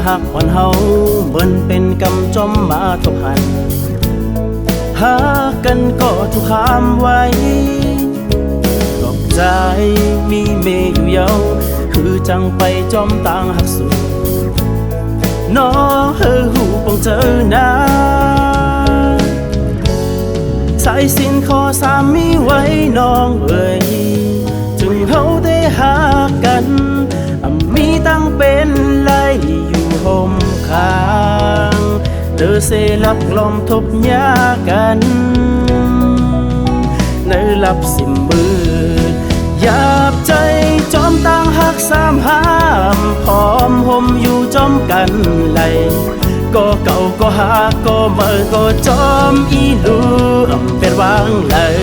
หักอ่อนเฮาเบิ่นเป็นกำจอมมาทบหันหากันก็ทุกคำไว้ดอกใจมีเมย์อยู่เยาคือจังไปจอมต่างหักสุดน้อหูปองเจอหน้าสายสินขอสามีไว้น้องเอ่ยจึงเฮาได้หากันมีตั้งเป็นไล่อยู่ห่มข้างเด้อเสลับลมทบยากันในหลับสิมมือหยาบใจจอมต่างหักสามห้ามพร้อมห่มอยู่จอมกันไหลก็เก่าก็หาก็เมื่อก็จอมอีลูเป็นวางเลย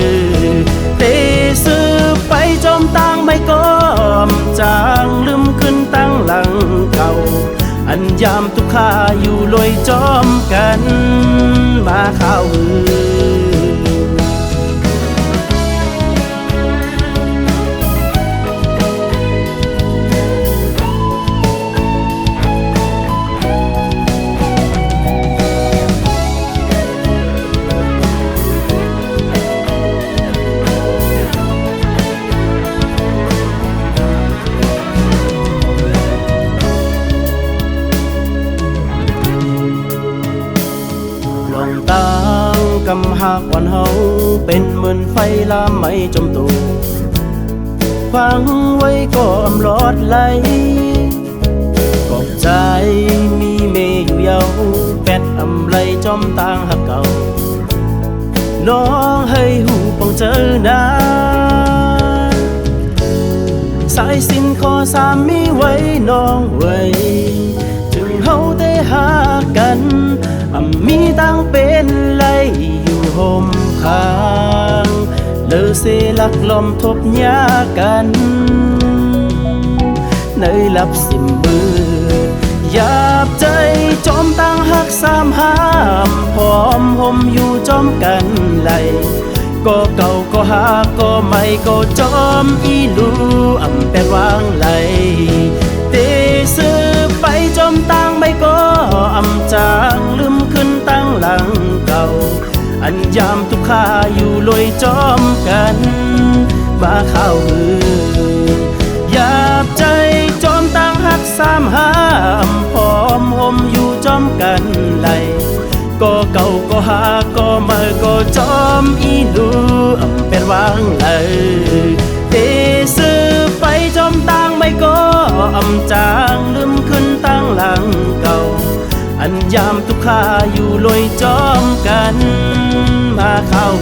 เตซื้อไปจอมต่างไม่ก็จางลืมขึ้นตั้งหลังเก่าอันยามทุกข้าอยู่ลอยจอมกันมาข้าวต่างกำหักอ่อนเฮาเป็นเหมือนไฟลามไม่จมตัวฟังไว้ก็อำลอดไหลกอบใจมีเมย์อยู่เยาแปดอำไรจอมต่างหักเก่าน้องให้หูปองเจอหน้าสายสินขอสามีไว้น้องไว้จึงเฮาได้หากันมีตั้งเป็นไล่อยู่ห่มข้างเลอเสลักลมทบยากันในหลับสิมมือหยาบใจจอมตั้งหักสามห้ามพร้อมห่มอยู่จอมกันไหลก็เก่าก็หาก็ไม่ก็จอมอีลูแต่วางไหลเตซื้อไปจอมตั้งไม่ก็จางลืมขึ้นตั้งหลังเก่าอันยามทุกข้าอยู่ลอยจอมกันมาข้าวหือหยาบใจจอมตั้งหักสามห้ามพร้อมห่มอยู่จอมกันไหลก็เก่าก็หาก็เมื่อก็จอมอีลูเป็นวางเลยเตซื้อไปจอมตั้งไม่ก็จางลืมขึ้นตั้งหลังเก่าอันยามทุกข้าอยู่ลอยจอมกันมาข้าว